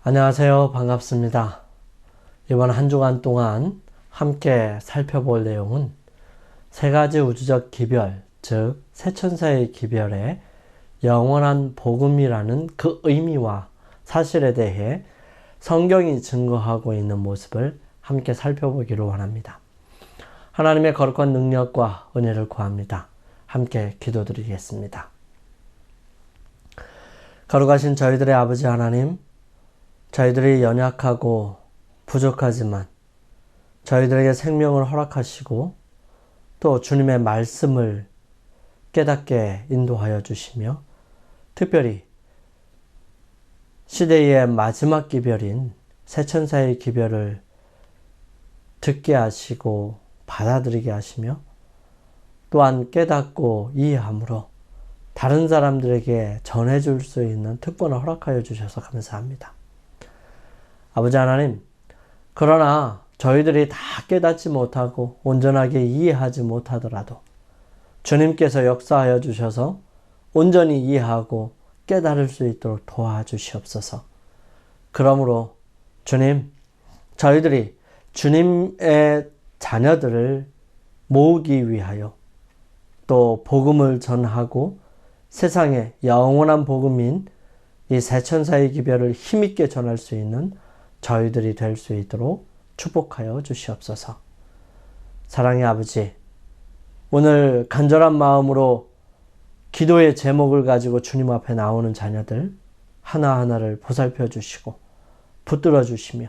안녕하세요. 반갑습니다. 이번 한 주간 동안 함께 살펴볼 내용은 세 가지 우주적 기별, 즉 세천사의 기별의 영원한 복음이라는 그 의미와 사실에 대해 성경이 증거하고 있는 모습을 함께 살펴보기를 원합니다. 하나님의 거룩한 능력과 은혜를 구합니다. 함께 기도드리겠습니다. 거룩하신 저희들의 아버지 하나님, 저희들이 연약하고 부족하지만 저희들에게 생명을 허락하시고 또 주님의 말씀을 깨닫게 인도하여 주시며 특별히 시대의 마지막 기별인 세천사의 기별을 듣게 하시고 받아들이게 하시며 또한 깨닫고 이해함으로 다른 사람들에게 전해줄 수 있는 특권을 허락하여 주셔서 감사합니다. 아버지 하나님, 그러나 저희들이 다 깨닫지 못하고 온전하게 이해하지 못하더라도 주님께서 역사하여 주셔서 온전히 이해하고 깨달을 수 있도록 도와주시옵소서. 그러므로 주님, 저희들이 주님의 자녀들을 모으기 위하여 또 복음을 전하고 세상에 영원한 복음인 이 세천사의 기별을 힘있게 전할 수 있는 저희들이 될 수 있도록 축복하여 주시옵소서. 사랑의 아버지, 오늘 간절한 마음으로 기도의 제목을 가지고 주님 앞에 나오는 자녀들 하나하나를 보살펴 주시고 붙들어 주시며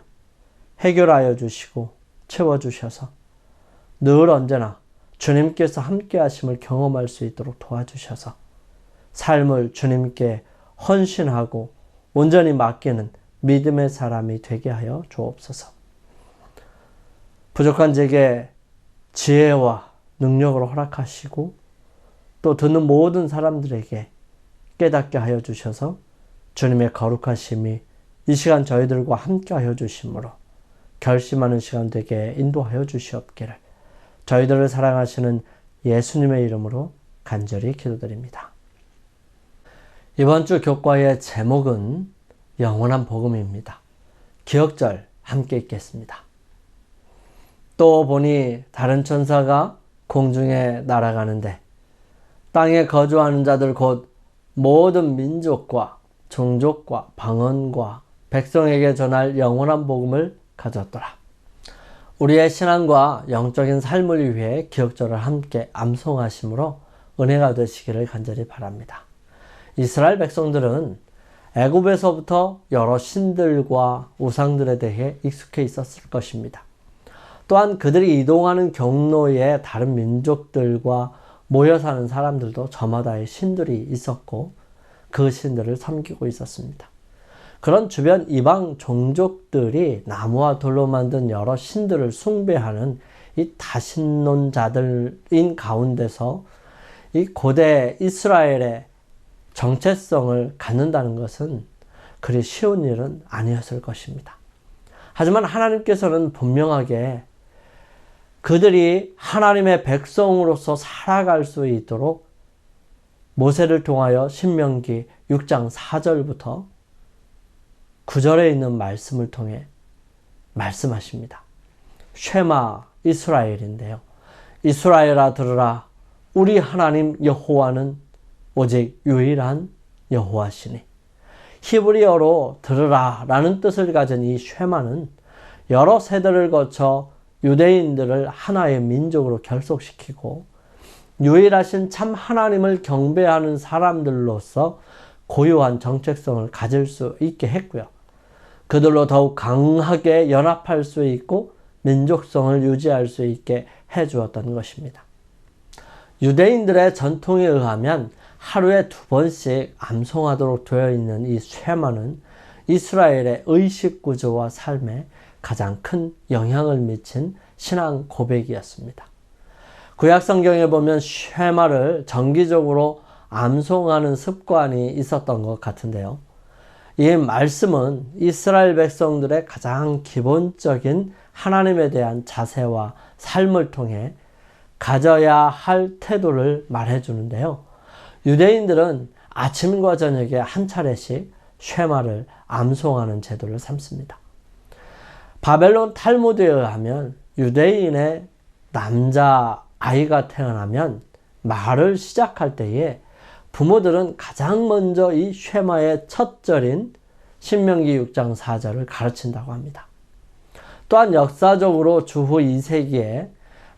해결하여 주시고 채워주셔서 늘 언제나 주님께서 함께 하심을 경험할 수 있도록 도와주셔서 삶을 주님께 헌신하고 온전히 맡기는 믿음의 사람이 되게 하여 주옵소서. 부족한 제게 지혜와 능력을 허락하시고 또 듣는 모든 사람들에게 깨닫게 하여 주셔서 주님의 거룩하심이 이 시간 저희들과 함께 하여 주심으로 결심하는 시간 되게 인도하여 주시옵기를 저희들을 사랑하시는 예수님의 이름으로 간절히 기도드립니다. 이번 주 교과의 제목은 영원한 복음입니다. 기억절 함께 읽겠습니다. 또 보니 다른 천사가 공중에 날아가는데 땅에 거주하는 자들 곧 모든 민족과 종족과 방언과 백성에게 전할 영원한 복음을 가졌더라. 우리의 신앙과 영적인 삶을 위해 기억절을 함께 암송하심으로 은혜가 되시기를 간절히 바랍니다. 이스라엘 백성들은 애굽에서부터 여러 신들과 우상들에 대해 익숙해 있었을 것입니다. 또한 그들이 이동하는 경로에 다른 민족들과 모여 사는 사람들도 저마다의 신들이 있었고 그 신들을 섬기고 있었습니다. 그런 주변 이방 종족들이 나무와 돌로 만든 여러 신들을 숭배하는 이 다신론자들인 가운데서 이 고대 이스라엘의 정체성을 갖는다는 것은 그리 쉬운 일은 아니었을 것입니다. 하지만 하나님께서는 분명하게 그들이 하나님의 백성으로서 살아갈 수 있도록 모세를 통하여 신명기 6장 4절부터 9절에 있는 말씀을 통해 말씀하십니다. 쉐마 이스라엘인데요. 이스라엘아 들으라. 우리 하나님 여호와는 오직 유일한 여호와시니. 히브리어로 들으라 라는 뜻을 가진 이 쉐마는 여러 세대를 거쳐 유대인들을 하나의 민족으로 결속시키고 유일하신 참 하나님을 경배하는 사람들로서 고유한 정체성을 가질 수 있게 했고요. 그들로 더욱 강하게 연합할 수 있고 민족성을 유지할 수 있게 해주었던 것입니다. 유대인들의 전통에 의하면 하루에 2번씩 암송하도록 되어 있는 이 쉐마는 이스라엘의 의식 구조와 삶에 가장 큰 영향을 미친 신앙 고백이었습니다. 구약 성경에 보면 쉐마를 정기적으로 암송하는 습관이 있었던 것 같은데요. 이 말씀은 이스라엘 백성들의 가장 기본적인 하나님에 대한 자세와 삶을 통해 가져야 할 태도를 말해주는데요. 유대인들은 아침과 저녁에 한 차례씩 쉐마를 암송하는 제도를 삼습니다. 바벨론 탈무드에 의하면 유대인의 남자 아이가 태어나면 말을 시작할 때에 부모들은 가장 먼저 이 쉐마의 첫 절인 신명기 6장 4절을 가르친다고 합니다. 또한 역사적으로 주후 2세기에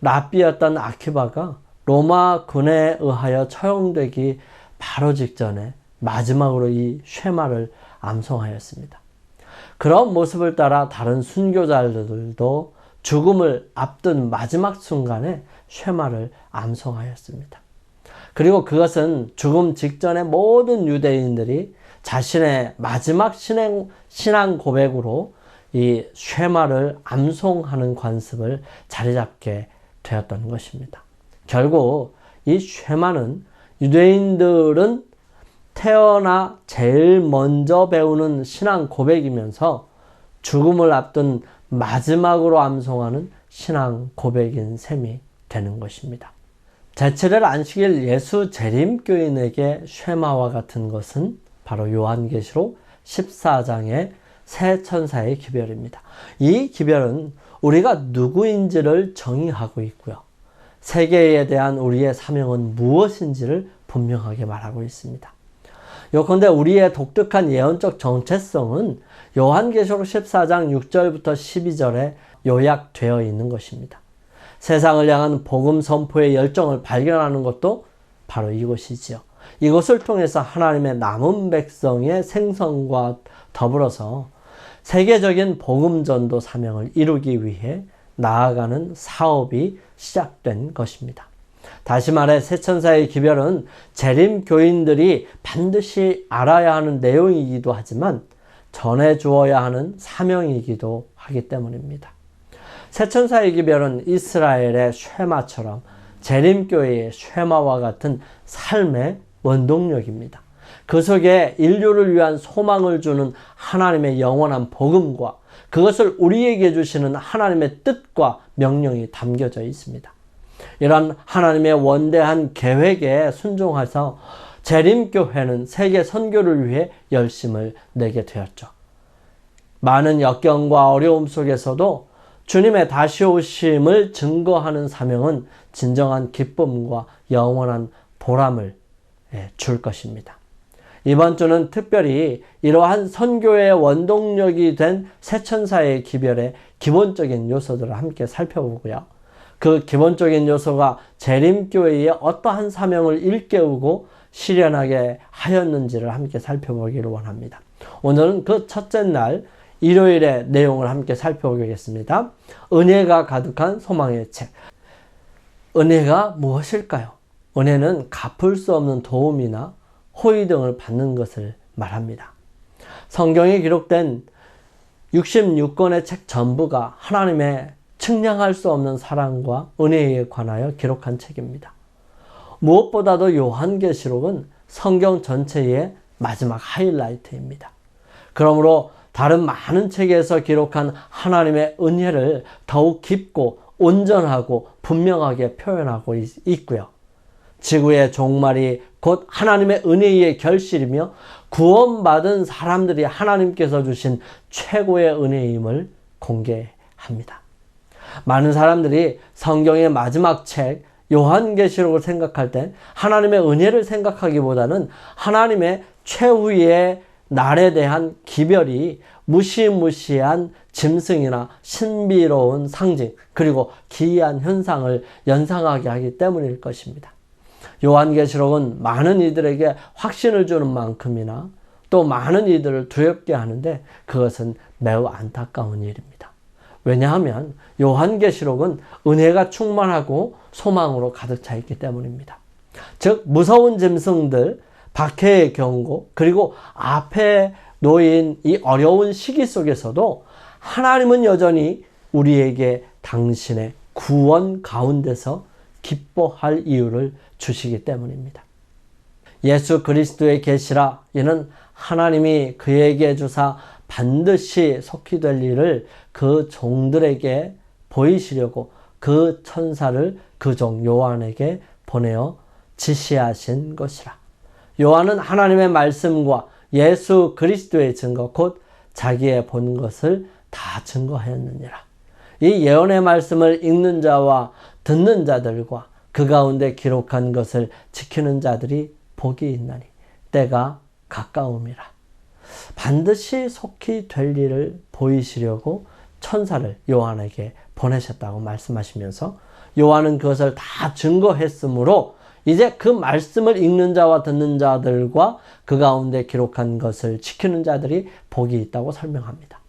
랍비였던 아키바가 로마 군에 의하여 처형되기 바로 직전에 마지막으로 이 쉐마를 암송하였습니다. 그런 모습을 따라 다른 순교자들도 죽음을 앞둔 마지막 순간에 쉐마를 암송하였습니다. 그리고 그것은 죽음 직전에 모든 유대인들이 자신의 마지막 신앙 고백으로 이 쉐마를 암송하는 관습을 자리잡게 되었던 것입니다. 결국 이 쉐마는 유대인들은 태어나 제일 먼저 배우는 신앙 고백이면서 죽음을 앞둔 마지막으로 암송하는 신앙 고백인 셈이 되는 것입니다. 제7일 안식일 예수 재림교인에게 쉐마와 같은 것은 바로 요한계시록 14장의 새 천사의 기별입니다. 이 기별은 우리가 누구인지를 정의하고 있고요. 세계에 대한 우리의 사명은 무엇인지를 분명하게 말하고 있습니다. 요컨대 우리의 독특한 예언적 정체성은 요한계시록 14장 6절부터 12절에 요약되어 있는 것입니다. 세상을 향한 복음 선포의 열정을 발견하는 것도 바로 이것이지요. 이것을 통해서 하나님의 남은 백성의 생성과 더불어서 세계적인 복음 전도 사명을 이루기 위해 나아가는 사업이 시작된 것입니다. 다시 말해 새 천사의 기별은 재림 교인들이 반드시 알아야 하는 내용이기도 하지만 전해 주어야 하는 사명이기도 하기 때문입니다. 새 천사의 기별은 이스라엘의 쉐마처럼 재림교회의 쉐마와 같은 삶의 원동력입니다. 그 속에 인류를 위한 소망을 주는 하나님의 영원한 복음과 그것을 우리에게 주시는 하나님의 뜻과 명령이 담겨져 있습니다. 이런 하나님의 원대한 계획에 순종해서 재림교회는 세계 선교를 위해 열심을 내게 되었죠. 많은 역경과 어려움 속에서도 주님의 다시 오심을 증거하는 사명은 진정한 기쁨과 영원한 보람을 줄 것입니다. 이번 주는 특별히 이러한 선교의 원동력이 된 새천사의 기별의 기본적인 요소들을 함께 살펴보고요. 그 기본적인 요소가 재림교회의 어떠한 사명을 일깨우고 실현하게 하였는지를 함께 살펴보기를 원합니다. 오늘은 그 첫째 날 일요일의 내용을 함께 살펴보겠습니다. 은혜가 가득한 소망의 책. 은혜가 무엇일까요? 은혜는 갚을 수 없는 도움이나 호의 등을 받는 것을 말합니다. 성경에 기록된 66권의 책 전부가 하나님의 측량할 수 없는 사랑과 은혜에 관하여 기록한 책입니다. 무엇보다도 요한계시록은 성경 전체의 마지막 하이라이트입니다. 그러므로 다른 많은 책에서 기록한 하나님의 은혜를 더욱 깊고 온전하고 분명하게 표현하고 있고요. 지구의 종말이 곧 하나님의 은혜의 결실이며 구원받은 사람들이 하나님께서 주신 최고의 은혜임을 공개합니다. 많은 사람들이 성경의 마지막 책 요한계시록을 생각할 때 하나님의 은혜를 생각하기보다는 하나님의 최후의 날에 대한 기별이 무시무시한 짐승이나 신비로운 상징 그리고 기이한 현상을 연상하게 하기 때문일 것입니다. 요한계시록은 많은 이들에게 확신을 주는 만큼이나 또 많은 이들을 두렵게 하는데 그것은 매우 안타까운 일입니다. 왜냐하면 요한계시록은 은혜가 충만하고 소망으로 가득 차 있기 때문입니다. 즉 무서운 짐승들, 박해의 경고, 그리고 앞에 놓인 이 어려운 시기 속에서도 하나님은 여전히 우리에게 당신의 구원 가운데서 기뻐할 이유를 주시기 때문입니다. 예수 그리스도의 계시라 이는 하나님이 그에게 주사 반드시 속히 될 일을 그 종들에게 보이시려고 그 천사를 그 종 요한에게 보내어 지시하신 것이라. 요한은 하나님의 말씀과 예수 그리스도의 증거 곧 자기의 본 것을 다 증거하였느니라. 이 예언의 말씀을 읽는 자와 듣는 자들과 그 가운데 기록한 것을 지키는 자들이 복이 있나니 때가 가까움이라. 반드시 속히 될 일을 보이시려고 천사를 요한에게 보내셨다고 말씀하시면서 요한은 그것을 다 증거했으므로 이제 그 말씀을 읽는 자와 듣는 자들과 그 가운데 기록한 것을 지키는 자들이 복이 있다고 설명합니다.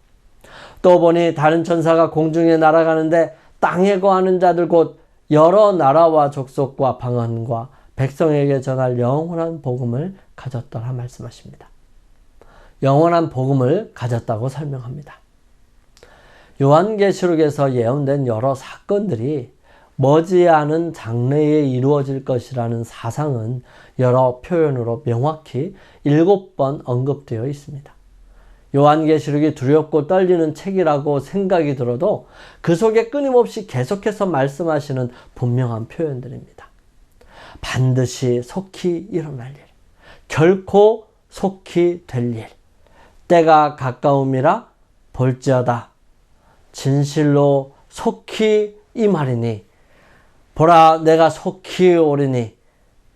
또 보니 다른 천사가 공중에 날아가는데 땅에 거하는 자들 곧 여러 나라와 족속과 방언과 백성에게 전할 영원한 복음을 가졌더라 말씀하십니다. 영원한 복음을 가졌다고 설명합니다. 요한계시록에서 예언된 여러 사건들이 머지않은 장래에 이루어질 것이라는 사상은 여러 표현으로 명확히 7번 언급되어 있습니다. 요한계시록이 두렵고 떨리는 책이라고 생각이 들어도 그 속에 끊임없이 계속해서 말씀하시는 분명한 표현들입니다. 반드시 속히 일어날 일, 결코 속히 될 일, 때가 가까움이라 볼지어다. 진실로 속히 임하리니 보라 내가 속히 오리니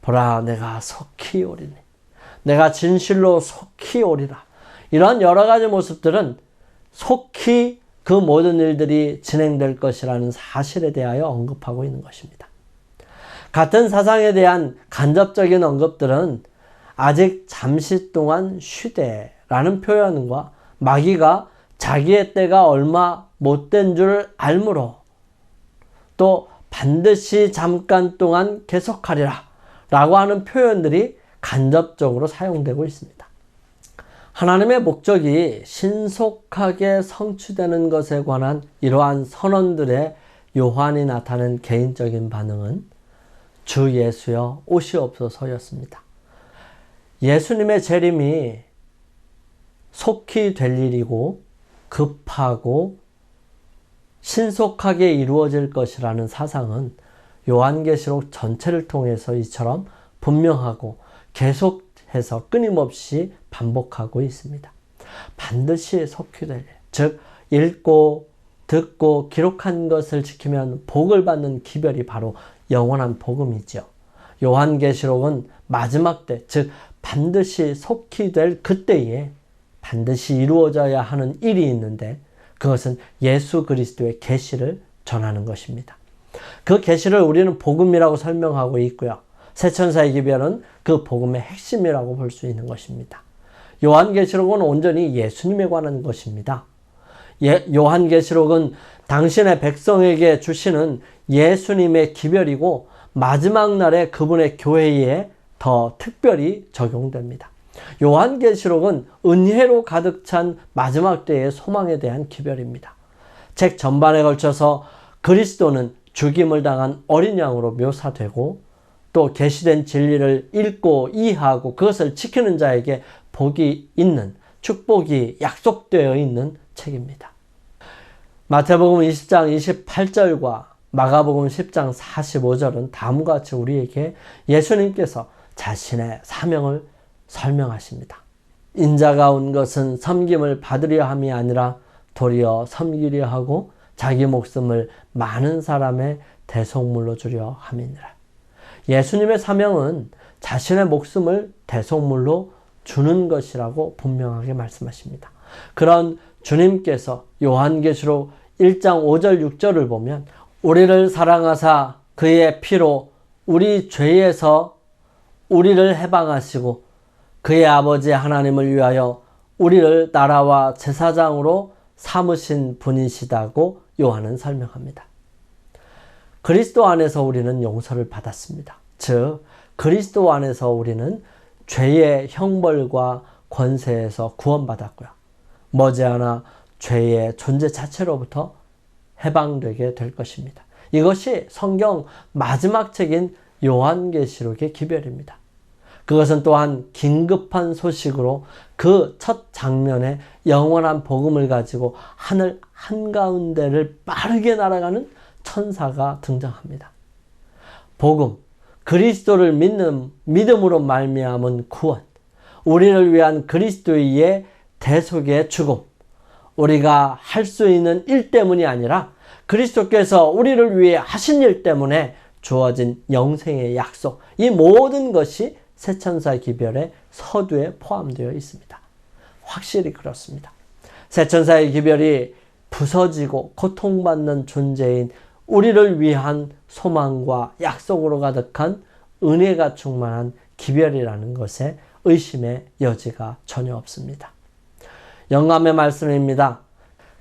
보라 내가 속히 오리니 내가 진실로 속히 오리라. 이런 여러 가지 모습들은 속히 그 모든 일들이 진행될 것이라는 사실에 대하여 언급하고 있는 것입니다. 같은 사상에 대한 간접적인 언급들은 아직 잠시 동안 쉬되라는 표현과 마귀가 자기의 때가 얼마 못된 줄 알므로 또 반드시 잠깐 동안 계속하리라 라고 하는 표현들이 간접적으로 사용되고 있습니다. 하나님의 목적이 신속하게 성취되는 것에 관한 이러한 선언들의 요한이 나타낸 개인적인 반응은 주 예수여 오시옵소서였습니다. 예수님의 재림이 속히 될 일이고 급하고 신속하게 이루어질 것이라는 사상은 요한계시록 전체를 통해서 이처럼 분명하고 계속해서 끊임없이 반복하고 있습니다. 반드시 속히 될 일, 즉 읽고 듣고 기록한 것을 지키면 복을 받는 기별이 바로 영원한 복음이죠. 요한계시록은 마지막 때, 즉 반드시 속히 될 그때에 반드시 이루어져야 하는 일이 있는데 그것은 예수 그리스도의 계시를 전하는 것입니다. 그 계시를 우리는 복음이라고 설명하고 있고요. 새천사의 기별은 그 복음의 핵심이라고 볼 수 있는 것입니다. 요한계시록은 온전히 예수님에 관한 것입니다. 요한계시록은 당신의 백성에게 주시는 예수님의 기별이고 마지막 날에 그분의 교회에 더 특별히 적용됩니다. 요한계시록은 은혜로 가득 찬 마지막 때의 소망에 대한 기별입니다. 책 전반에 걸쳐서 그리스도는 죽임을 당한 어린 양으로 묘사되고 또 계시된 진리를 읽고 이해하고 그것을 지키는 자에게 복이 있는, 축복이 약속되어 있는 책입니다. 마태복음 20장 28절과 마가복음 10장 45절은 다음과 같이 우리에게 예수님께서 자신의 사명을 설명하십니다. 인자가 온 것은 섬김을 받으려 함이 아니라 도리어 섬기려 하고 자기 목숨을 많은 사람의 대속물로 주려 함이니라. 예수님의 사명은 자신의 목숨을 대속물로 주는 것이라고 분명하게 말씀하십니다. 그런 주님께서 요한계시록 1장 5절 6절을 보면 우리를 사랑하사 그의 피로 우리 죄에서 우리를 해방하시고 그의 아버지 하나님을 위하여 우리를 나라와 제사장으로 삼으신 분이시다고 요한은 설명합니다. 그리스도 안에서 우리는 용서를 받았습니다. 즉 그리스도 안에서 우리는 죄의 형벌과 권세에서 구원받았고요. 머지않아 죄의 존재 자체로부터 해방되게 될 것입니다. 이것이 성경 마지막 책인 요한계시록의 기별입니다. 그것은 또한 긴급한 소식으로 그 첫 장면에 영원한 복음을 가지고 하늘 한가운데를 빠르게 날아가는 천사가 등장합니다. 복음, 그리스도를 믿음으로 말미암은 구원, 우리를 위한 그리스도의 대속의 죽음, 우리가 할 수 있는 일 때문이 아니라 그리스도께서 우리를 위해 하신 일 때문에 주어진 영생의 약속, 이 모든 것이 새천사 기별의 서두에 포함되어 있습니다. 확실히 그렇습니다. 새천사의 기별이 부서지고 고통받는 존재인 우리를 위한 소망과 약속으로 가득한 은혜가 충만한 기별이라는 것에 의심의 여지가 전혀 없습니다. 영감의 말씀입니다.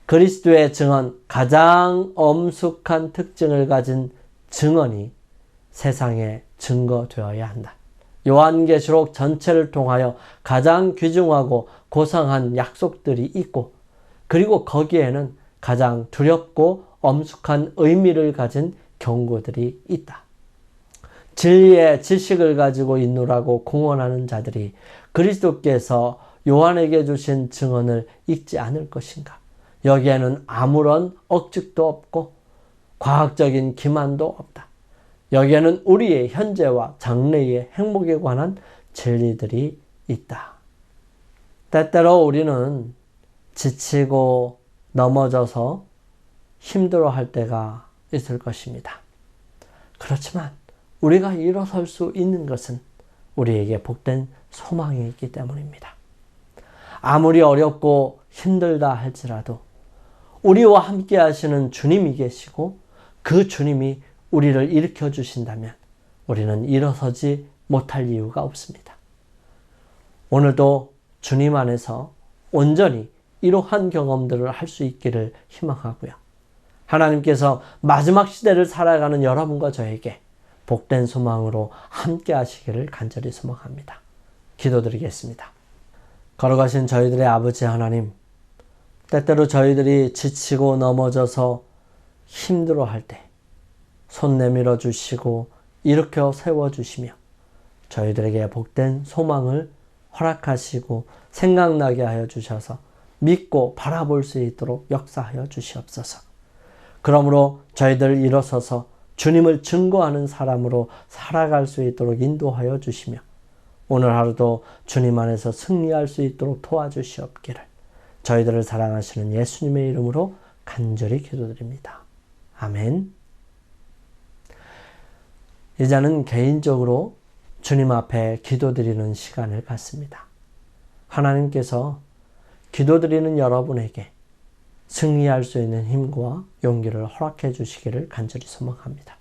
그리스도의 증언, 가장 엄숙한 특징을 가진 증언이 세상에 증거되어야 한다. 요한계시록 전체를 통하여 가장 귀중하고 고상한 약속들이 있고, 그리고 거기에는 가장 두렵고 엄숙한 의미를 가진 경고들이 있다. 진리의 지식을 가지고 있노라고 공언하는 자들이 그리스도께서 요한에게 주신 증언을 읽지 않을 것인가? 여기에는 아무런 억측도 없고 과학적인 기만도 없다. 여기에는 우리의 현재와 장래의 행복에 관한 진리들이 있다. 때때로 우리는 지치고 넘어져서 힘들어할 때가 있을 것입니다. 그렇지만 우리가 일어설 수 있는 것은 우리에게 복된 소망이 있기 때문입니다. 아무리 어렵고 힘들다 할지라도 우리와 함께 하시는 주님이 계시고 그 주님이 우리를 일으켜 주신다면 우리는 일어서지 못할 이유가 없습니다. 오늘도 주님 안에서 온전히 이러한 경험들을 할 수 있기를 희망하고요. 하나님께서 마지막 시대를 살아가는 여러분과 저에게 복된 소망으로 함께 하시기를 간절히 소망합니다. 기도드리겠습니다. 걸어가신 저희들의 아버지 하나님, 때때로 저희들이 지치고 넘어져서 힘들어할 때 손 내밀어 주시고 일으켜 세워주시며 저희들에게 복된 소망을 허락하시고 생각나게 하여 주셔서 믿고 바라볼 수 있도록 역사하여 주시옵소서. 그러므로 저희들 일어서서 주님을 증거하는 사람으로 살아갈 수 있도록 인도하여 주시며 오늘 하루도 주님 안에서 승리할 수 있도록 도와주시옵기를 저희들을 사랑하시는 예수님의 이름으로 간절히 기도드립니다. 아멘. 이제는 개인적으로 주님 앞에 기도드리는 시간을 갖습니다. 하나님께서 기도드리는 여러분에게 승리할 수 있는 힘과 용기를 허락해 주시기를 간절히 소망합니다.